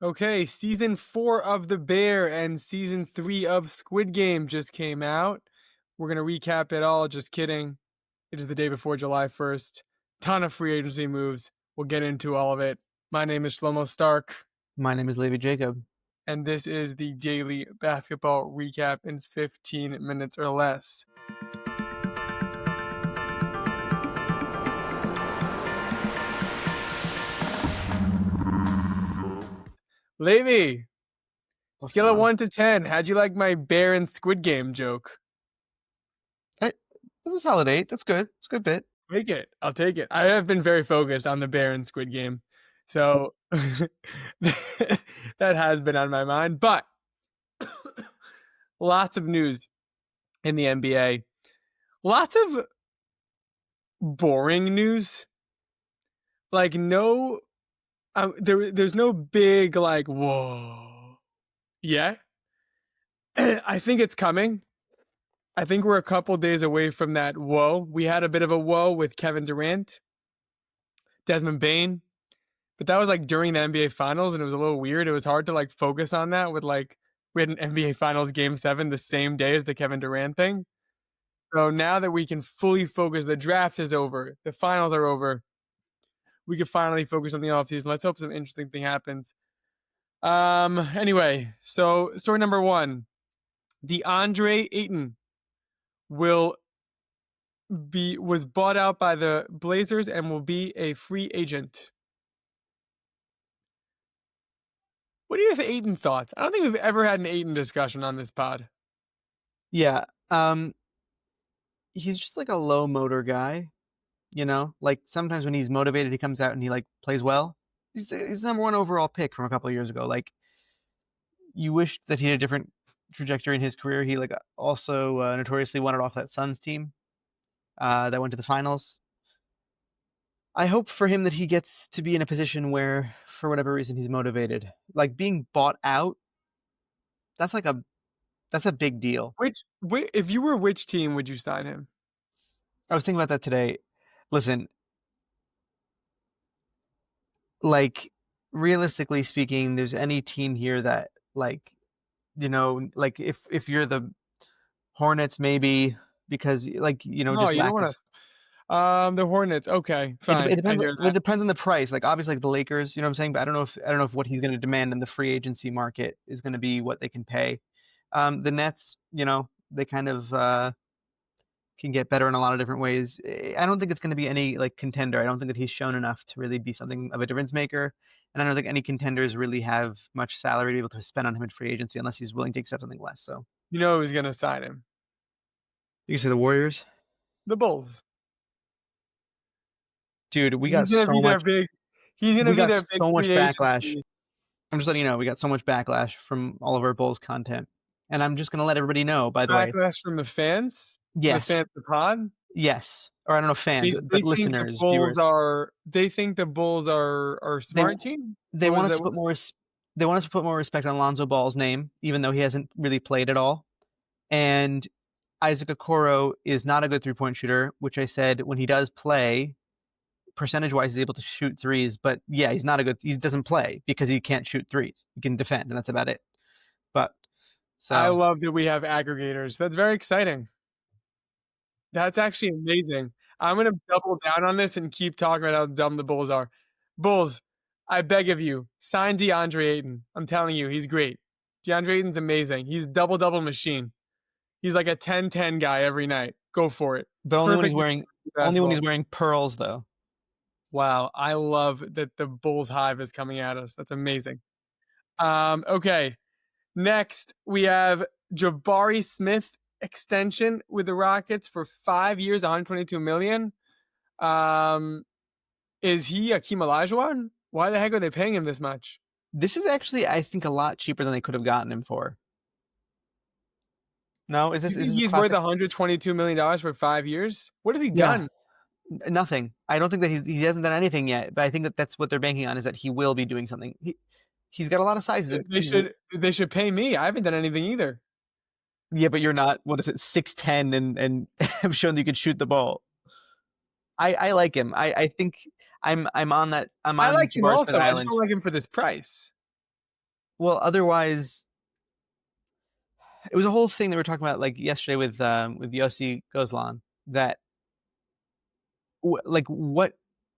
Okay, season 4 of The Bear and season 3 of Squid Game just came out. We're going to recap it all. Just kidding. It is the day before July 1st. Ton of free agency moves. We'll get into all of it. My name is Shlomo Stark, My name is Levi Jacob. and this is the daily basketball recap in 15 minutes or less. Levi, What's scale going of on? 1 to 10. How'd you like my Bear and Squid Game joke? It was a solid 8. That's good. It's a good bit. Take it. I'll take it. I have been very focused on the Bear and Squid Game. So that has been on my mind. But lots of news in the NBA. Lots of boring news. Like there's no big like whoa yet. I think it's coming. I think we're a couple days away from that whoa. We had a bit of a whoa with Kevin Durant, Desmond Bain, but that was like during the NBA Finals, and it was a little weird. It was hard to like focus on that with like we had an NBA Finals Game 7 the same day as the Kevin Durant thing. So now that we can fully focus, the draft is over, the finals are over. We can finally focus on the offseason. Let's hope some interesting thing happens. Anyway, so story number 1. DeAndre Ayton was bought out by the Blazers and will be a free agent. What are your Ayton thoughts? I don't think we've ever had an Ayton discussion on this pod. Yeah. He's just like a low motor guy, you know? Like sometimes when he's motivated, he comes out and he like plays well. He's the number 1 overall pick from a couple of years ago. Like you wish that he had a different trajectory in his career. He like also notoriously wanted off that Suns team that went to the finals. I hope for him that he gets to be in a position where, for whatever reason, he's motivated. Like being bought out, that's a big deal. If you were which team would you sign him? I was thinking about that today. Listen, like realistically speaking, there's any team here that like, like if you're the Hornets, maybe because like No, just you don't lack of. want to. The Hornets. Okay, It fine. I depends. hear It that. depends on the price. Like obviously, like the Lakers, you know what I'm saying. But I don't know if what he's going to demand in the free agency market is going to be what they can pay. The Nets, they kind of can get better in a lot of different ways. I don't think it's going to be any like contender. I don't think that he's shown enough to really be something of a difference maker. And I don't think any contenders really have much salary to be able to spend on him in free agency unless he's willing to accept something less. So You know who's gonna sign him? you can say the Warriors, The Bulls. dude. We got He's gonna be so their much. big. He's gonna We be got their big so much free backlash. agency. I'm just letting you know we got so much backlash from all of our Bulls content, and I'm just gonna let everybody know. By the way, Backlash from the fans. The yes, fans of the pod. yes, or I don't know fans, They but think the listeners, Bulls viewers. are. They think the Bulls are a They smart team. they What was want us that? to put more. They want us to put more respect on Lonzo Ball's name, even though he hasn't really played at all. And Isaac Okoro is not a good 3-point shooter, which I said when he does play, percentage-wise, he's able to shoot threes. But yeah, he's not a good. He doesn't play because he can't shoot threes. He can defend, and that's about it. But I so love that we have aggregators. That's very exciting. That's actually amazing. I'm gonna double down on this and keep talking about how dumb the Bulls are. Bulls, I beg of you, sign DeAndre Ayton. I'm telling you, he's great. DeAndre Ayton's amazing. He's double machine. He's like a 10-10 guy every night. Go for it. but Perfect only when basketball. he's wearing pearls though. Wow, I love that the Bulls hive is coming at us. That's amazing. Okay. Next, we have Jabari Smith extension with the Rockets for 5 years, 122 million. Is he Akeem Olajuwon? Why the heck are they paying him this much? This is actually, I think, a lot cheaper than they could have gotten him for. No, is You this is think this a he's worth classic? $122 million for 5 years? What has he Yeah, done? nothing. I don't think that he hasn't done anything yet, but I think that that's what they're banking on is that he will be doing something. He's got a lot of sizes. They should pay me. I haven't done anything either. Yeah, but you're not. What is it? 6'10" and have shown that you can shoot the ball. I like him. I think I'm on that. I'm I on like him Jabari Smith also. I just don't Island. like him for this price. Well, otherwise, it was a whole thing that we were talking about like yesterday with Yossi Gozlan that like what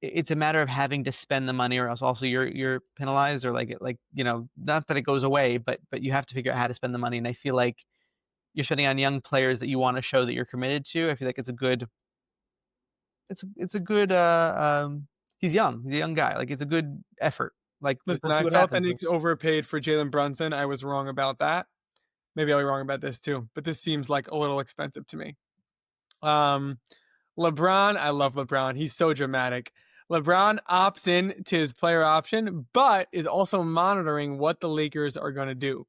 it's a matter of having to spend the money or else also you're penalized or like not that it goes away but you have to figure out how to spend the money, and I feel like you're spending on young players that you want to show that you're committed to. I feel like it's a good he's a young guy, like it's a good effort. Like Listen, we'll see I what felt happens. Phoenix overpaid for Jalen Brunson. I was wrong about that. Maybe I'll be wrong about this too, but this seems like a little expensive to me. Um, LeBron, I love LeBron. He's so dramatic. LeBron opts in to his player option, but is also monitoring what the Lakers are going to do.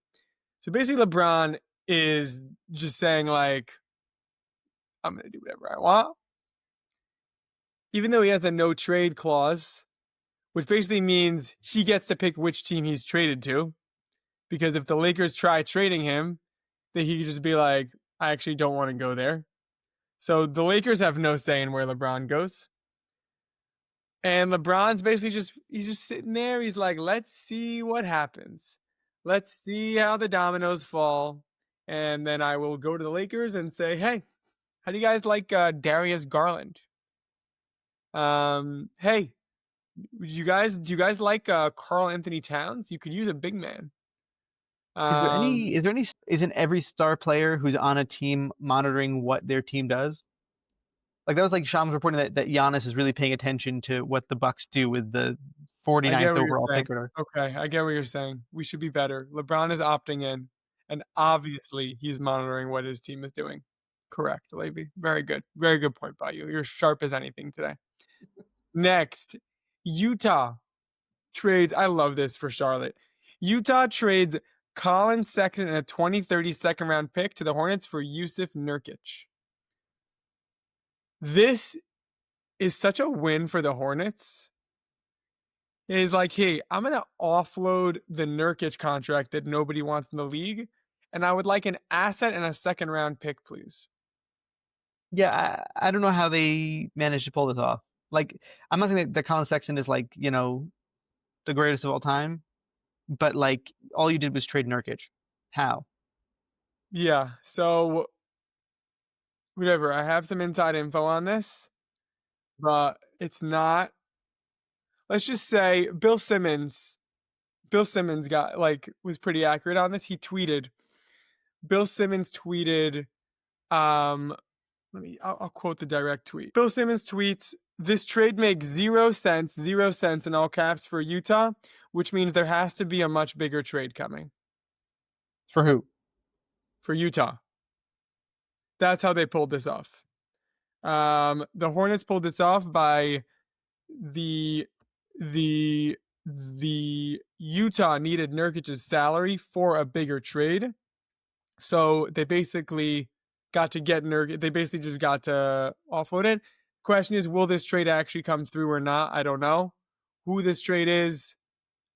So basically, LeBron is just saying, like, I'm going to do whatever I want. Even though he has a no trade clause, which basically means he gets to pick which team he's traded to. Because if the Lakers try trading him, then he could just be like, I actually don't want to go there. So the Lakers have no say in where LeBron goes. And LeBron's basically he's just sitting there. He's like, let's see what happens. Let's see how the dominoes fall. And then I will go to the Lakers and say, hey, how do you guys like Darius Garland? Hey, do you guys like Karl Anthony Towns? You could use a big man. Isn't every star player who's on a team monitoring what their team does? Like that was like Shams reporting that Giannis is really paying attention to what the Bucks do with the I get 49th what you're overall saying. pick or Okay, I get what you're saying. We should be better. LeBron is opting in, and obviously he's monitoring what his team is doing. Correct, Levy. Very good. Very good point by you. You're sharp as anything today. Next, Utah trades. I love this for Charlotte. Utah trades Colin Sexton and a 2030 second round pick to the Hornets for Jusuf Nurkic. This is such a win for the Hornets. Is like, hey, I'm going to offload the Nurkic contract that nobody wants in the league, and I would like an asset and a second round pick, please. yeah, I don't know how they managed to pull this off. Like I'm not saying that Colin Sexton is like the greatest of all time, but like all you did was trade Nurkic. How? Yeah, so whatever. I have some inside info on this, but it's not. Let's just say Bill Simmons. Bill Simmons was pretty accurate on this. He tweeted. Bill Simmons tweeted. Um, I'll quote the direct tweet. Bill Simmons tweets, this trade makes 0 cents in all caps for Utah, which means there has to be a much bigger trade coming. For who? For Utah. That's how they pulled this off. The Hornets pulled this off by the Utah needed Nurkic's salary for a bigger trade. So they basically got to get Nurkic. They basically just got to offload it. Question is, will this trade actually come through or not? I don't know. Who this trade is,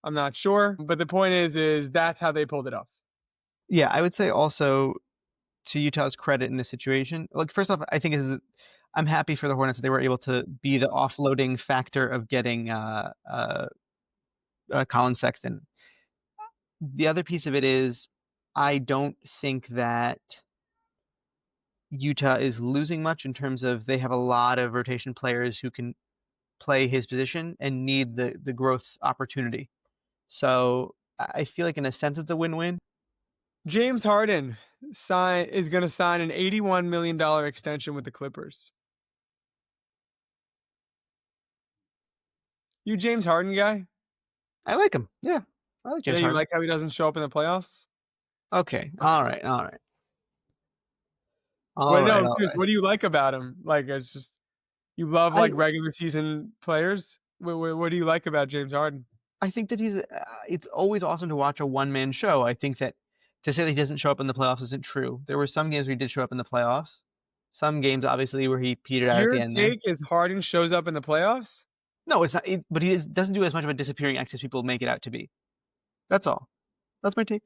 I'm not sure. But the point is that's how they pulled it off. Yeah, I would say also to Utah's credit in this situation. Like first off, I think I'm happy for the Hornets that they were able to be the offloading factor of getting Colin Sexton. The other piece of it is I don't think that Utah is losing much in terms of they have a lot of rotation players who can play his position and need the growth opportunity. So I feel like in a sense it's a win-win. James Harden is going to sign an $81 million extension with the Clippers. You James Harden guy? I like him. Yeah, I like Yeah, James you Harden. like how he doesn't show up in the playoffs? Okay, Okay. all Wait, no, right, I'm all curious. right. What do you like about him? Like, it's just you love I like regular season players. What do you like about James Harden? I think that it's always awesome to watch a one-man show. I think that to say that he doesn't show up in the playoffs isn't true. There were some games where he did show up in the playoffs. Some games, obviously, where he petered out at Your the end there. take is Harden shows up in the playoffs? No, it's not. But doesn't do as much of a disappearing act as people make it out to be. That's all. That's my take.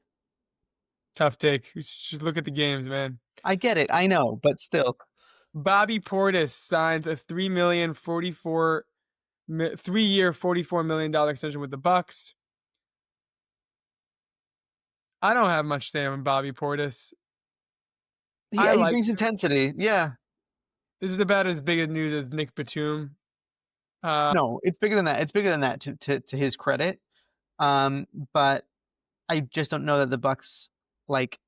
Tough take. You should just look at the games, man. I get it. I know, but still. Bobby Portis signs a 3-year, $44 million extension with the Bucks. I don't have much say on Bobby Portis. I He like brings intensity. Yeah. this is about as big a news as Nick Batum. No, it's bigger than that. It's bigger than that to his credit. But I just don't know that the Bucks like.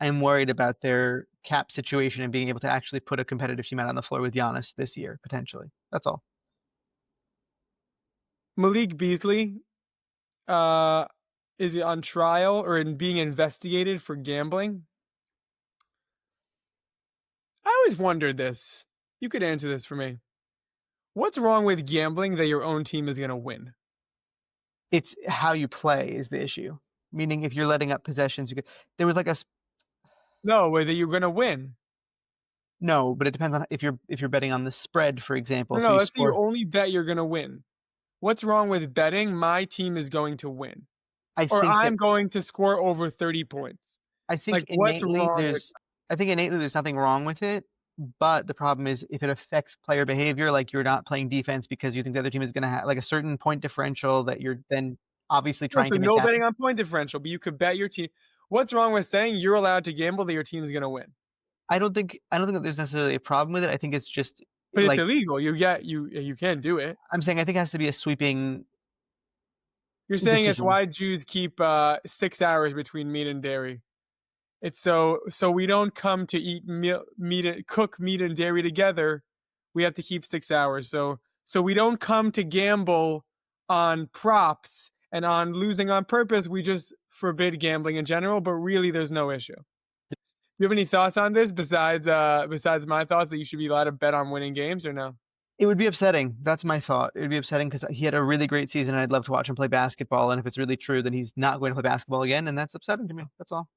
I'm worried about their cap situation and being able to actually put a competitive team out on the floor with Giannis this year potentially. That's all. Malik Beasley, uh, is he on trial or being investigated for gambling? I always wondered this. You could answer this for me. What's wrong with gambling that your own team is going to win? It's how you play is the issue. Meaning, if you're letting up possessions, there was like a No, whether you're going to win. no, but it depends on if you're betting on the spread, for example. No, So no, you let's say you score. only bet you're going to win. What's wrong with betting my team is going to win? I Or think that I'm going to score over 30 points. I think Like, what's innately wrong with there's I think innately there's nothing wrong with it. But the problem is if it affects player behavior, like you're not playing defense because you think the other team is going to have like a certain point differential that you're then obviously no, trying so to make no happen. betting on point differential, but you could bet your team. What's wrong with saying you're allowed to gamble that your team is going to win? I don't think that there's necessarily a problem with it. I think it's just But it's like illegal. You can't do it. I'm saying I think it has to be a sweeping You're saying it's decision. why Jews keep 6 hours between meat and dairy. It's so we don't come to eat cook meat and dairy together. We have to keep 6 hours. So we don't come to gamble on props and on losing on purpose. We just forbid gambling in general. But really, there's no issue. Do you have any thoughts on this besides my thoughts that you should be allowed to bet on winning games or no? It would be upsetting. That's my thought. It would be upsetting because he had a really great season and I'd love to watch him play basketball. And if it's really true, then he's not going to play basketball again, and that's upsetting to me. That's all.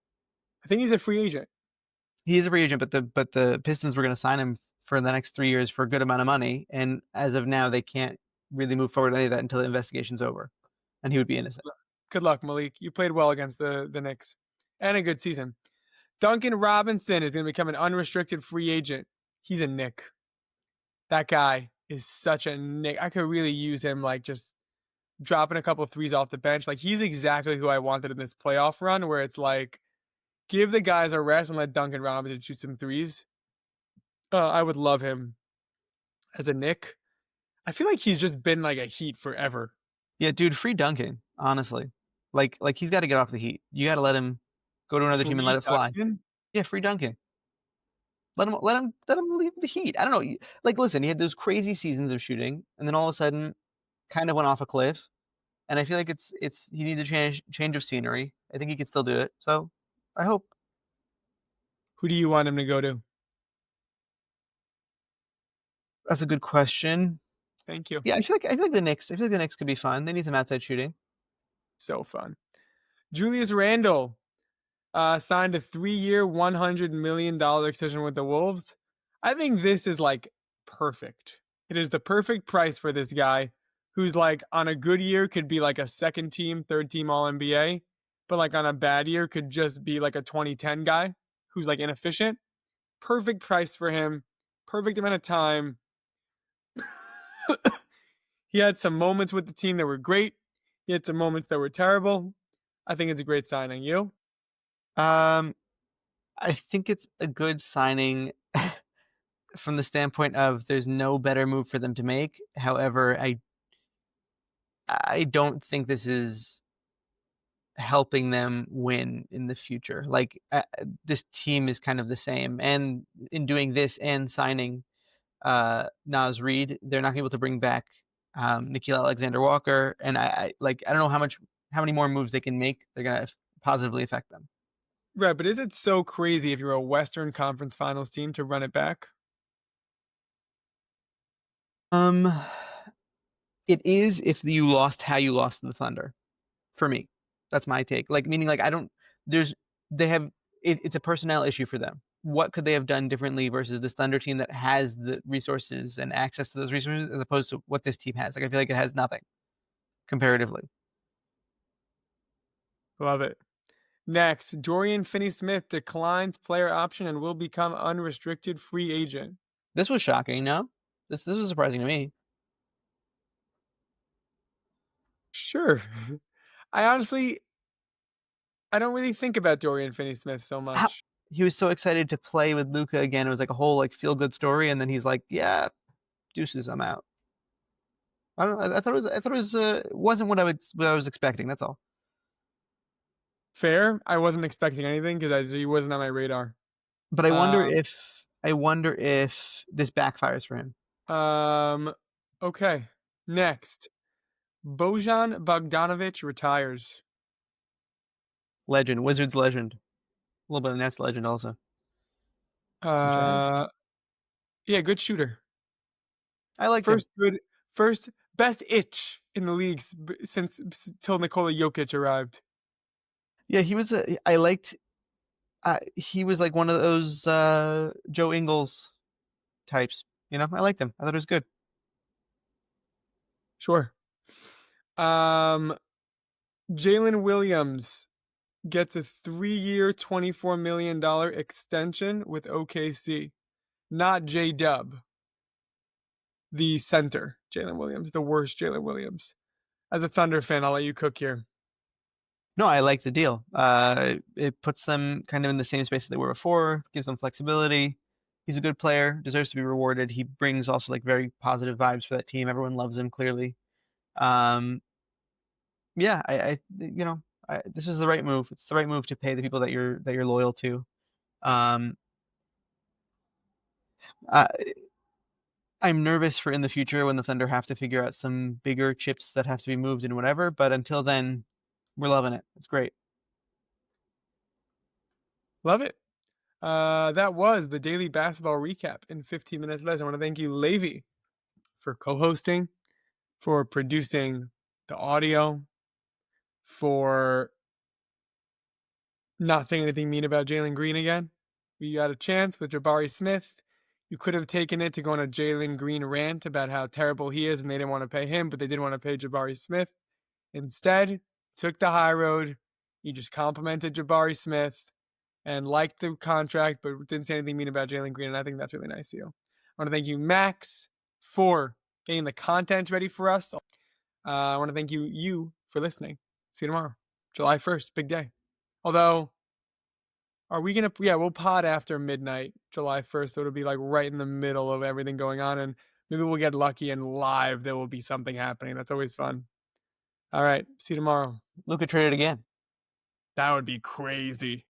I think he's a free agent. He is a free agent, but the Pistons were going to sign him for the next 3 years for a good amount of money, and as of now, they can't really move forward with any of that until the investigation's over, and he would be innocent. Good luck, Malik. You played well against the Knicks and a good season. Duncan Robinson is going to become an unrestricted free agent. He's a Knick. That guy is such a Knick. I could really use him like just dropping a couple of threes off the bench. Like he's exactly who I wanted in this playoff run where it's like give the guys a rest and let Duncan Robinson shoot some threes. I would love him as a Knick. I feel like he's just been like a Heat forever. Yeah, dude, free Duncan, honestly. Like he's got to get off the Heat. You got to let him go to another team and let Free it fly. Duncan? Yeah, free Duncan. Let him leave the Heat. I don't know. Like, listen, he had those crazy seasons of shooting, and then all of a sudden, kind of went off a cliff. And I feel like it's he needs a change of scenery. I think he could still do it. So I hope. Who do you want him to go to? That's a good question. Thank you. Yeah, I feel like the Knicks. I feel like the Knicks could be fun. They need some outside shooting. So fun. Julius Randle signed a 3-year, $100 million extension with the Wolves. I think this is like perfect. It is the perfect price for this guy who's like on a good year could be like a second team, third team All NBA, but like on a bad year could just be like a 2010 guy who's like inefficient. Perfect price for him. Perfect amount of time. He had some moments with the team that were great. He had some moments that were terrible. I think it's a great signing. You? Um, I think it's a good signing from the standpoint of there's no better move for them to make. However, I don't think this is helping them win in the future. Like this team is kind of the same, and in doing this and signing Nas Reed, they're not able to bring back Nikhil Alexander Walker, and I don't know how many more moves they can make. They're gonna positively affect them. Right, but is it so crazy if you're a Western Conference Finals team to run it back? Um, it is if you lost how you lost to the Thunder. For me, that's my take. Like meaning like I don't. There's they have it's a personnel issue for them. What could they have done differently versus this Thunder team that has the resources and access to those resources as opposed to what this team has? Like I feel like it has nothing comparatively. Love it. Next, Dorian Finney-Smith declines player option and will become unrestricted free agent. This was shocking. No, this was surprising to me. Sure. I honestly, I don't really think about Dorian Finney-Smith so How much. he was so excited to play with Luka again. It was like a whole like feel good story, and then he's like, "Yeah, deuces, I'm out." I don't know. I thought it wasn't what I was expecting. That's all. Fair. I wasn't expecting anything because he wasn't on my radar. But Um, I wonder if this backfires for him. okay. Next, Bojan Bogdanovic retires. Legend, Wizards legend, a little bit of Nets legend also. Jazz. Uh, yeah, good shooter. I liked him. First good, first best itch in the league since till Nikola Jokic arrived. Yeah, he was. I liked. He was like one of those Joe Ingles types. You know, I liked him. I thought it was good. Sure. Um, Jalen Williams gets a 3-year, $24 million extension with OKC. Not J Dub, the center, Jalen Williams, the worst Jalen Williams. As a Thunder fan, I'll let you cook here. No, I like the deal. It puts them kind of in the same space that they were before. Gives them flexibility. He's a good player. Deserves to be rewarded. He brings also like very positive vibes for that team. Everyone loves him clearly. Um, yeah, this is the right move. It's the right move to pay the people that you're loyal to. Um, I, I'm nervous for in the future when the Thunder have to figure out some bigger chips that have to be moved and whatever. But until then, we're loving it. It's great. Love it. That was the daily basketball recap in 15 minutes less. I want to thank you, Levy, for co-hosting, for producing the audio, for not saying anything mean about Jalen Green again. We got a chance with Jabari Smith. You could have taken it to go on a Jalen Green rant about how terrible he is and they didn't want to pay him, but they did want to pay Jabari Smith. Instead, took the high road. You just complimented Jabari Smith and liked the contract, but didn't say anything mean about Jalen Green. And I think that's really nice of you. I want to thank you, Max, for getting the content ready for us. I want to thank you for listening. See you tomorrow, July 1st, big day. Although, are we gonna? Yeah, we'll pod after midnight, July 1st. So it'll be like right in the middle of everything going on, and maybe we'll get lucky and live there will be something happening. That's always fun. All right, see you tomorrow. Luka traded again. That would be crazy.